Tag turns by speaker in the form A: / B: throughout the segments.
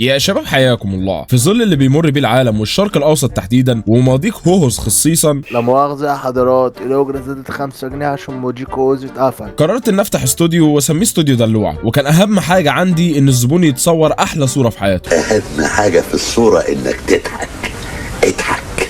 A: يا شباب حياكم الله. في ظل اللي بيمر بيه العالم والشرق الاوسط تحديدا ومضيق هوهوس خصيصا،
B: لا مؤاخذة يا حضرات، الأجرة زادت 5 جنيه عشان موجيك هوز اتقفل.
A: قررت ان افتح استوديو واسميه استوديو دلوعه، وكان اهم حاجه عندي ان الزبون يتصور احلى صوره في حياته.
C: اهم حاجه في الصوره انك تضحك. اضحك.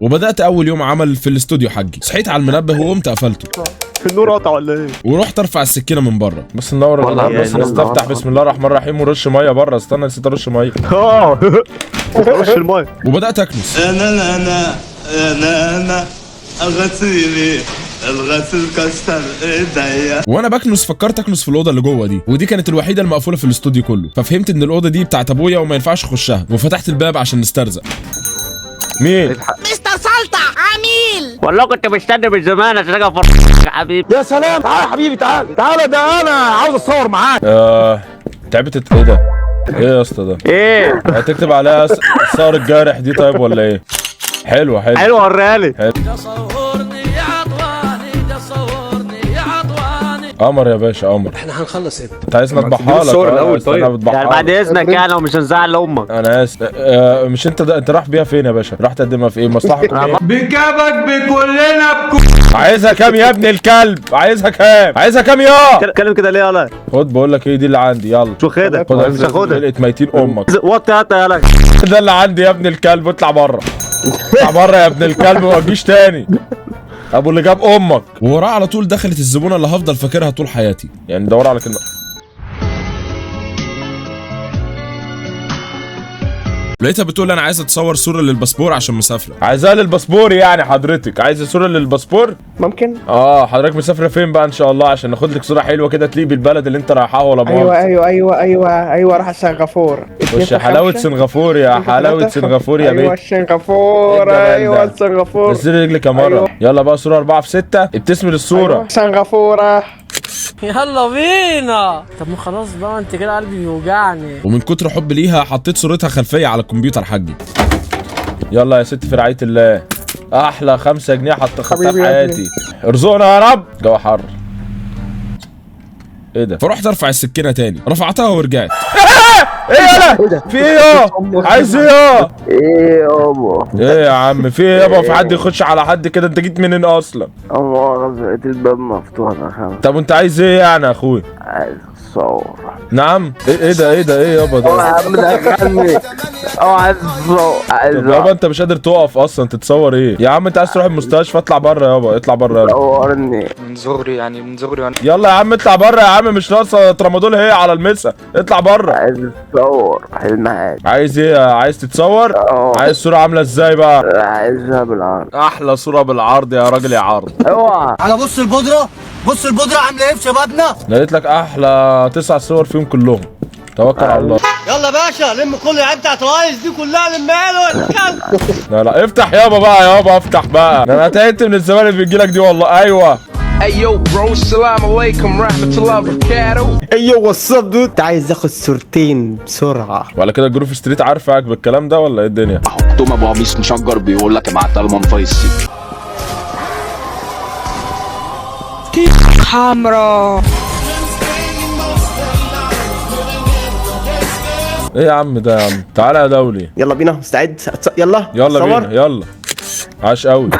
A: وبدات اول يوم عمل في الاستوديو حجي، صحيت على المنبه وقمت قفلته.
D: النور قطع ولا ايه؟
A: ورحت ارفع السكينه من بره. بس نور النهار، بس نستفتح بسم الله الرحمن الرحيم ورش ميه بره. استنى نسيت ارش ميه.
D: رش الميه.
A: وبدات اكنس.
E: انا غسيلي الغسيل كسر ايديا.
A: وانا بكنس فكرت اكنس في الاوضه اللي جوه دي، ودي كانت الوحيده المقفوله في الاستوديو كله، ففهمت ان الاوضه دي بتاعت ابويا وما ينفعش اخشها، وفتحت الباب عشان نسترزق. مين؟
F: مستر سلطة عميل.
G: والله كنت مستني من زمان عشان اجي يا حبيبي.
D: يا سلام، تعالى يا حبيبي، تعالى ده انا عاوز اتصور معاك.
A: تعبت ايه ده؟ ايه يا اسطى ده؟
G: ايه؟
A: هتكتب عليها الصور الجارح دي طيب ولا ايه؟ حلوه
G: حلوه وريها لي.
A: قمر يا باشا قمر.
H: احنا هنخلص امتى؟
A: انت عايزني اطبعها لك
D: الصور الاول طيب.
G: يعني بعد اذنك يعني ومش هنزعل لامك.
A: انا اسف. مش انت انت رايح بيها فين يا باشا؟ راح تقدمها في ايه؟ مصلحه ايه؟
E: بكبك بكلنا
A: عايزها كام يا ابن الكلب؟ عايزها كام؟ عايزها كام يا؟
G: اتكلم كده ليه يالا؟
A: خد بقول لك ايه، دي اللي عندي. يلا
G: شو خدها؟ مش هاخدها.
A: لقيت ميتين امك.
G: وطي هاتها يالا.
A: ده اللي عندي يا ابن الكلب، اطلع بره. اطلع بره يا ابن الكلب وما تجيش تاني. ابو اللي جاب امك. ووراه على طول دخلت الزبونه اللي هفضل فاكرها طول حياتي، يعني دور على كلمه. لقيتها بتقول انا عايزه اتصور صوره للباسبور عشان مسافره. عايزاها للباسبور يعني حضرتك عايزه صوره للباسبور؟
B: ممكن؟
A: حضرتك مسافره فين بقى ان شاء الله عشان ناخد لك صوره حلوه كده تليق بالبلد اللي انت رايحاها ولا
B: ايوه راح سنغافورة.
A: وش حلاوه سنغافور يا حلاوه سنغافور يا بيه.
B: ايوه سنغافورة.
A: نزلي رجلك يا مره. يلا بقى صوره 4 في 6 ابتسمي للصوره.
B: سنغافورة.
F: يلا بينا. طب ما خلاص بقى، انت كده قلبي بيوجعني.
A: ومن كتر حب ليها حطيت صورتها خلفيه على الكمبيوتر حجي. يلا يا ست في رعايه الله. احلى 5 جنيه خدتها في حياتي. ارزقنا يا رب. جو حر. ايه ده؟ فرحت ارفع السكينه تاني، رفعتها ورجعت. ايه يالا؟ في ايه يا؟ عايز ايه يا؟
B: ايه يابا؟
A: ايه يا عم؟ في ايه يابا؟ في حد يخش على حد كده؟ انت جيت منين اصلا؟
B: لقيت الباب مفتوح يا
A: طب وانت عايز ايه يعني يا اخويا؟
B: عايز اتصور.
A: نعم؟ ايه ده ايه يابا ده؟
B: يا عم دخلني. عايز اتصور.
A: طب يابا انت مش قادر تقف اصلا تتصور ايه؟ يا عم انت عايز تروح المستشفى؟ اطلع بره يابا، اطلع بره يابا.
B: صورني.
H: من صغري وانا
A: يلا يا عم اطلع بره يا عم، مش ناقصه ترامادول هي على المسا. اطلع بره.
B: عايز اتصور. حلم حياتي.
A: عايز ايه؟ عايز تتصور؟ عايز صوره عامله ازاي بقى؟
B: عايزها بالعرض.
A: احلى صوره بالعرض يا راجل يا عرض.
B: اوعى.
F: على بص البودرة عاملة ايه في شبابنا؟
A: لقيت لك احلى 9 صور فيهم كلهم. توكل على الله.
F: يلا باشا لم كل العيال بتاعت الرايس دي كلها لمها له الكلب.
A: لا افتح يابا بقى، يابا افتح بقى. انا تعبت من الزمان اللي بيجي لك دي والله. ايوه.
I: ايو برو السلام عليكم ورحمه الله وبركاته.
H: ايوه واتساب دود. انت عايز اخد صورتين بسرعه
A: وعلى كده جروف ستريت عارفك بالكلام ده ولا ايه الدنيا؟
I: توم ابو قميص مشجر بيقول لك ابعت لهم فايسي
F: حمرا.
A: ايه يا عم ده يا عم؟ تعالى يا دولي.
H: يلا بينا مستعد. يلا
A: بينا يلا. عاش قوي.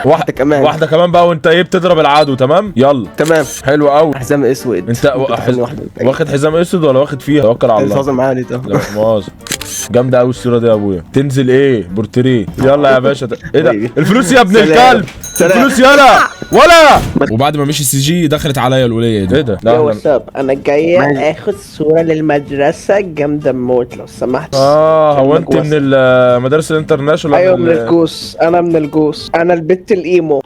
A: واحده
H: كمان.
A: واحده كمان بقى، وانت ايه بتضرب العدو. تمام يلا.
H: تمام.
A: حلو قوي.
H: حزام اسود.
A: انت واخد حزام اسود ولا واخد فيها؟ توكل على الله.
H: بتهزر معايا ليه ده؟
A: لا مؤاخذة. جامده قوي الصوره دي يا ابويا. تنزل ايه؟ بورتريه. يلا يا باشا. ايه ده؟ الفلوس يا ابن الكلب. الفلوس يلا ولا. وبعد ما مشي السي جي دخلت عليا الوليه دي. ايه ده؟
B: يا واتساب، انا جايه اخد صوره للمدرسه جامده موت لو سمحت.
A: هو انت من المدارس الانترناشونال؟
B: ايوه من الجوس. انا من الجوس. انا البت الايمو.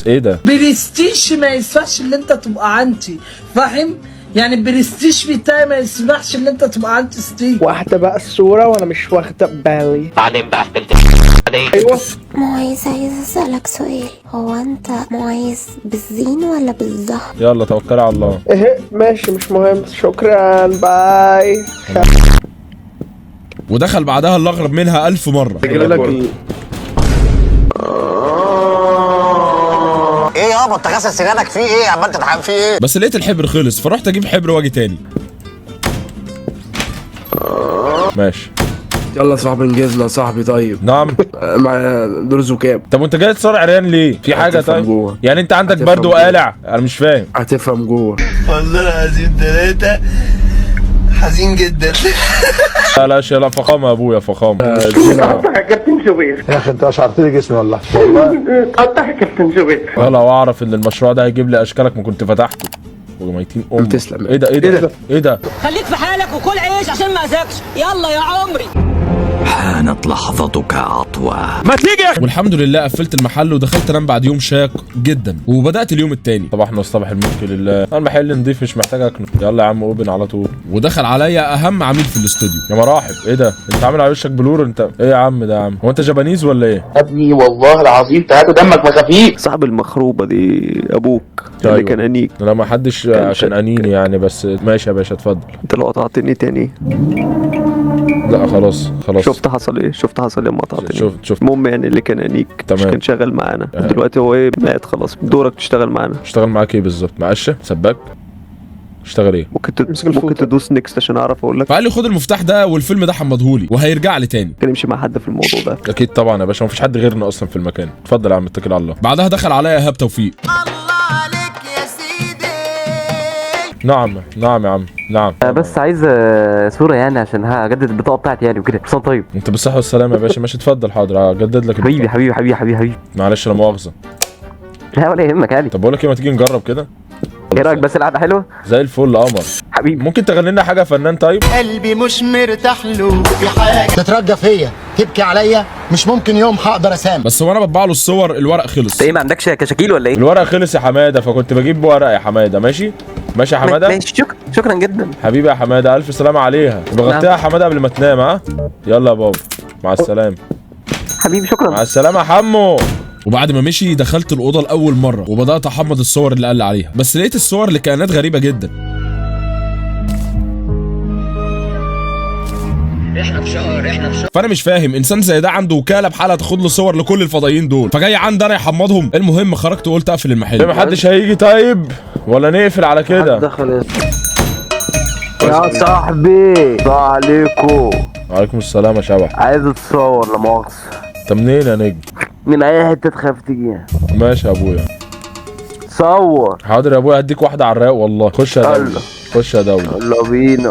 A: ايه ده؟
F: برستيج ما ينفعش ان انت تبقى عندي، فاهم؟ يعني البرستيج بتاعي ما يسمحش ان انت تبقى عندي ستيج.
B: واحده بقى الصوره وانا مش واخده بالي.
G: بعدين بقى
B: ايوه.
J: معيز، عايز اسالك سؤال. هو انت معيز بالزين ولا بالظهر؟
A: يلا توكل على الله.
B: ايه ماشي مش مهم. شكرا باي.
A: ودخل بعدها اللي اغرب منها 1000 مره.
E: ايه يابا انت غسل سنانك فيه ايه؟ عمال تتحقق فيه ايه؟
A: بس لقيت الحبر خلص، فرحت اجيب حبر واجي تاني. ماشي.
I: يلا يا صاحبي انجزنا يا صاحبي. طيب
A: نعم.
I: مع دروز وكام؟
A: طب وانت جاي تصارع عريان ليه؟ في حاجه؟
I: هتفهم
A: طيب
I: جوه.
A: يعني انت عندك
I: هتفهم
A: برد
I: جوه.
A: وقالع؟ انا مش فاهم.
I: هتفهم جوه.
E: والله العظيم 3 حزين جدا.
A: لا لا لا، فخامه يا ابويا، فخامه.
D: يا اخي انت اشعرت لي جسمي والله.
A: ولا اعرف ان المشروع ده هيجيب لي اشكالك ما كنت فتحته. وميتين امك.
I: تسلم.
A: ايه ده ايه ده ايه ده؟
K: خليك في حالك وكل عيش عشان ما اذاكش. يلا يا عمري.
C: حانت لحظتك عطوة.
A: والحمد لله قفلت المحل ودخلت انام بعد يوم شاق جدا، وبدات اليوم التاني. صباحنا وصباح الملك لله. المحل نضيف مش محتاج اكنه. يلا يا عم اوبن على طول. ودخل عليا اهم عميل في الاستوديو. يا مراحب. ايه ده؟ انت عامل على وشك بلور انت؟ ايه يا عم ده يا عم؟ هو انت جابانيز ولا ايه؟
D: يا ابني والله العظيم تهدى دمك ما خفيف.
G: صاحب المخروبه دي ابوك
A: أيوة.
G: اللي كان انيك.
A: لا ما حدش عشان انيني يعني، بس ماشي يا باشا اتفضل.
G: انت لو قطعتني تاني.
A: لا خلاص خلاص.
G: شفت حصل ايه؟ شفت حصل لما قطعتني.
A: شفت.
G: المهم يعني اللي كان انيك مش
A: تمام.
G: كان شغال معانا. دلوقتي هو ايه؟ مات خلاص. دورك تشتغل معانا.
A: اشتغل معاك ايه بالظبط؟ معشه؟ سباك؟ اشتغل ايه؟
G: ممكن تدوس نيكست عشان اعرف اقول لك.
A: فقال لي خد المفتاح ده والفيلم ده حمضهولي وهيرجع لي تاني.
G: كان يمشي مع حد في الموضوع ده.
A: اكيد طبعا يا باشا، مفيش حد غيرنا اصلا في المكان. اتفضل يا عم اتكل على الله. بعدها دخل عليا ايهاب توفيق.
K: الله عليك يا سيدي.
A: نعم نعم يا عم نعم.
L: بس عايز صورة يعني عشان هجدد البطاقة بتاعتي يعني وكده. بس طيب
A: انت بالصحة والسلامة يا باشا. ماشي اتفضل. حاضر هجدد لك
L: حبيبي حبيبي حبيبي حبيبي حبيبي.
A: معلش لا مؤاخذة.
L: لا ولا يهمك عادي.
A: طب بقول لك ايه، ما تيجي نجرب كده؟
L: ايه رايك؟ بس القعدة حلوة
A: زي الفل قمر
L: حبيبي.
A: ممكن تغني لنا حاجة فنان طيب؟
K: قلبي مش مرتاح له في حاجه.
D: تترجى فيا تبكي عليا مش ممكن يوم هقدر اسامح.
A: بس هو انا بطبع له الصور، الورق خلص.
L: انت ايه ما عندكش كشاكيل ولا ايه؟
A: الورق خلص يا حمادة، فكنت بجيب ورق يا حمادة. ماشي ماشي يا حمادة.
L: ماشي شكرا جدا
A: حبيبي يا حمادة، الف سلامة عليها. بغطيها يا حمادة قبل ما تنام. ها يلا يا بابا مع السلامة.
L: حبيبي شكرا.
A: مع السلامة يا حمو. وبعد ما مشي دخلت الأوضة لأول مرة وبدأت أحمض الصور اللي قال لي عليها، بس لقيت الصور لكائنات غريبة جدا. فأنا مش فاهم إنسان زي ده عنده وكالة بحالة تاخد له صور لكل الفضائيين دول، فجاي عندي أنا يحمضهم. المهم خرجت وقلت أقفل المحل. محدش هيجي طيب ولا نقفل على كده؟
G: دخل يا صاحبي. السلام عليكم.
A: وعليكم السلام يا شبح.
G: عايز اتصور لا مؤاخذة.
A: أنت منين يا نجم؟
G: من اي حته تخاف تجيها.
A: ماشي يا أبويا.
G: صور.
A: حاضر يا أبويا هديك واحدة على الرايق والله. خش يا دولة. خش يا دولة.
G: يلا بينا.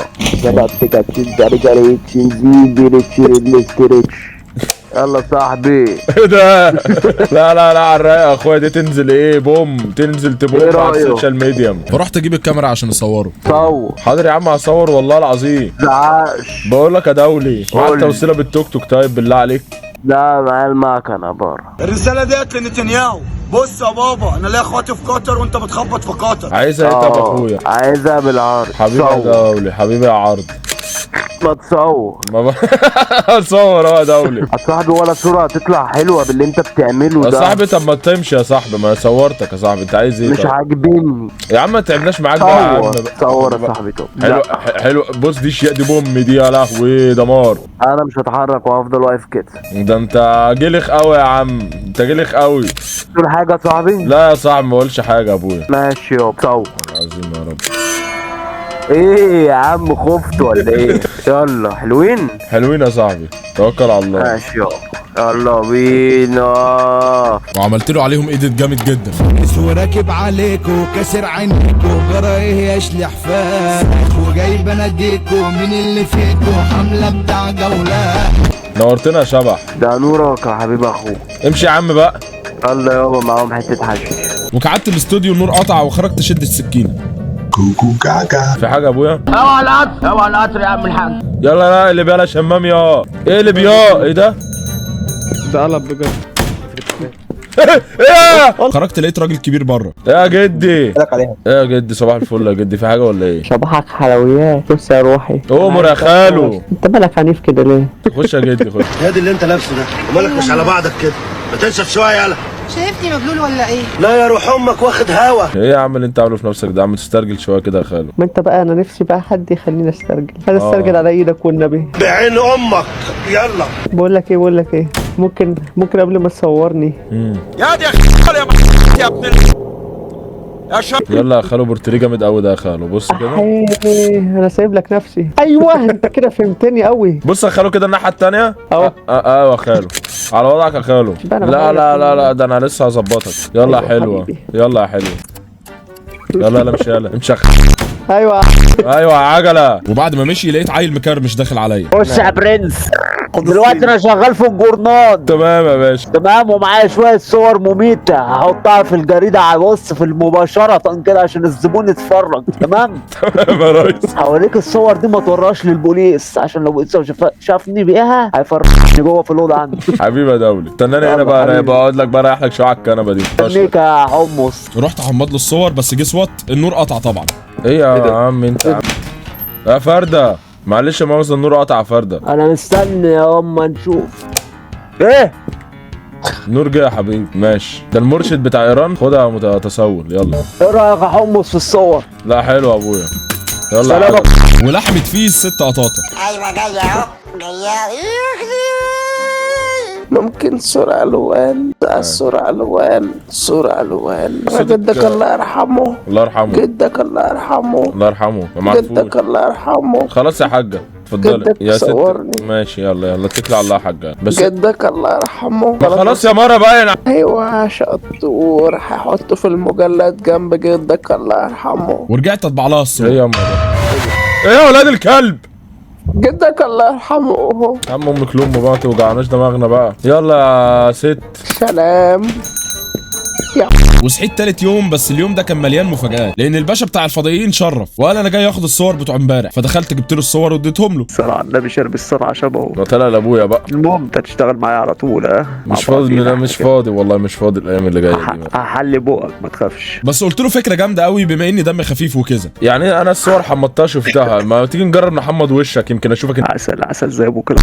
G: يلا صاحبي.
A: ايه ده؟ لا لا لا على الرايق يا اخويا. دي تنزل ايه بوم، تنزل تبوم على السوشيال ميديا. فرحت اجيب الكاميرا عشان اصوره.
G: صور.
A: حاضر يا عم هصور والله العظيم.
G: زعقش.
A: بقول لك يا دولي، معاك توصيله بالتوك توك طيب بالله عليك؟
G: لا معايا المكنه بره.
E: الرسالة ديت لنتنياهو. بص يا بابا انا ليا اخواتي في قطر وانت بتخبط في قطر.
A: عايزها ايه طب اخويا؟
G: عايزها بالعرض.
A: حبيبي يا دولي، حبيبي يا عرض.
G: ما تصور.
A: صور اهو يا دولي.
G: يا صاحبي ولا صورة هتطلع حلوة باللي انت بتعمله ده.
A: يا صاحبي طب ما تمشي يا صاحبي، ما انا صورتك يا صاحبي. انت عايز ايه؟
G: مش عاجبني
A: يا عم ما تعبناش معاك بقى يا عم.
G: صور يا صاحبي. طب
A: حلو حلو. بص دي دي بوم دي يا لهوي دمار.
G: انا مش هتحرك وهفضل واقف كده.
A: ده انت جلخ قوي يا عم، انت جلخ قوي.
G: تقول حاجة يا صاحبي؟
A: لا يا صاحبي ما اقولش حاجة يا ابويا.
G: ماشي يابا صور.
A: عظيم يا رب.
G: ايه يا عم خفت ولا ايه؟ يلا حلوين؟
A: حلوين يا صاحبي، توكل على الله.
G: ماشي يابا يلا بينا.
A: وعملت له عليهم ايديت جامد جدا.
K: وراكب عليكو كسر عينيكو جرى ايه يا شلحفاه وجاي بناديكو من اللي فيكو حملة بتاع جولات.
A: نورتنا يا شبح.
G: ده نورك يا حبيب اخوك.
A: امشي يا عم بقى.
G: يلا يابا معاهم حتة حشيش.
A: وقعدت الاستوديو النور قطع وخرجت شد السكينة.
C: كوكو كاكا.
A: في حاجة يا ابويا؟
K: اوعى القطر اوعى القطر يا عم الحاج.
A: يلا لا اقلب يلا شمام يا اقلب يا. ايه ده؟
H: ده قلب بجد.
A: ايه؟ خرجت لقيت راجل كبير بره. يا جدي.
H: عليها.
A: ايه يا جدي صباح الفل يا جدي، في حاجة ولا ايه؟
H: صباحك حلويات. بص يا روحي.
A: امر يا خالو.
H: انت مالك عنيف كده ليه؟
A: خش يا جدي خش.
E: يا دي اللي انت لابسه ده ومالك مش على بعضك كده. ما تنشف شوية يلا.
K: شايفني مبلول ولا ايه؟
E: لا يا روح امك واخد هوا.
A: ايه يا عم اللي انت عامله في نفسك ده؟ عم تسترجل شوية كده يا خالو.
H: ما انت بقى انا نفسي بقى حد يخليني استرجل. انا استرجل على ايدك والنبي.
E: بعين امك يلا.
H: بقول لك ايه ممكن قبل ما تصورني.
E: يا دي يا ابن يا شباب
A: يلا يا خالو، بورتريه جامد قوي ده يا خالو، بص كده.
H: انا سايب لك نفسي. ايوه انت كده فهمتني قوي.
A: بص يا خالو كده الناحيه التانيه
H: اهو.
A: ايوه يا خالو، على وضعك يا خالو. لا لا لا لا، ده انا لسه هظبطك. يلا يا حلوه، يلا يا حلوه، يلا يلا امشي، يلا امشي.
H: ايوه
A: ايوه يا عجله. وبعد ما مشي لقيت عيل مكرمش داخل عليا.
G: خش يا برنس. دلوقتي انا شغال في الجورنال.
A: تمام يا باشا.
G: تمام، ومعايا شويه صور مميته هحطها في الجريده، بص في مباشره كده عشان الزبون يتفرج. تمام.
A: تمام يا ريس.
G: هوريك الصور دي، ما توريهاش للبوليس عشان لو بوليس شافني بيها هيفرجني جوه في الاوضه عندي.
A: حبيبي يا دولي، استناني هنا بقى، انا بقعد لك بقى رايح لك شويه على الكنبه دي.
G: استنيك يا حمص.
A: رحت احمض له الصور، بس جه وات النور قطع طبعا. ايه يا عم انت يا فرده، معلش يا مؤاخذة النور قطع يا فرده.
G: انا مستني يا اما نشوف. ايه
A: النور جه يا حبيبي. ماشي، ده المرشد بتاع ايران، خدها متسول. يلا
G: ايه رايك يا حمص في الصور؟
A: لا حلو يا ابويا. يلا
G: سلام.
A: ولحمت فيه الست قطاطه.
B: ايوه جايه اهو، جايه. ممكن صورة الوان، صورة الوان، صورة الوان. جدك الله يرحمه.
A: الله يرحمه.
B: جدك الله يرحمه.
A: الله يرحمه.
B: جدك الله يرحمه.
A: خلاص يا حاجه، اتفضلي
B: جدك
A: يا ست.
B: صورني.
A: ماشي يلا يلا، اتكلي على الله يا حاجه. بس
B: جدك الله يرحمه.
A: خلاص يا مره بقى.
B: ايوه شطور، هحطه في المجلد جنب جدك الله يرحمه.
A: ورجعت اطبع لها الصور. ايه يا مره؟ ايه يا ولاد الكلب؟
B: جدك الله يرحمه.
A: يا عم امك لامه بقى، ما توجعناش دماغنا بقى. يلا يا ست.
B: سلام.
A: وصحيت تالت يوم، بس اليوم ده كان مليان مفاجآت، لان الباشا بتاع الفضائيين شرف وقال انا جاي اخد الصور بتوع امبارح. فدخلت جبت له الصور واديتهم له.
G: الصراحه النبي شرب الصراحه شبهه.
A: ده طلع لابويا بقى.
G: المهم انت تشتغل معايا على طول. ها
A: مش فاضي. لا مش فاضي والله، مش فاضي الايام اللي جايه دي.
G: هحل بقك ما تخافش.
A: بس قلت له فكره جامده قوي، بما اني دمي خفيف وكذا. يعني انا الصور حمضتها شفتها، ما تيجي نجرب نحمض وشك، يمكن اشوفك.
G: عسل عسل زي ابوك كده.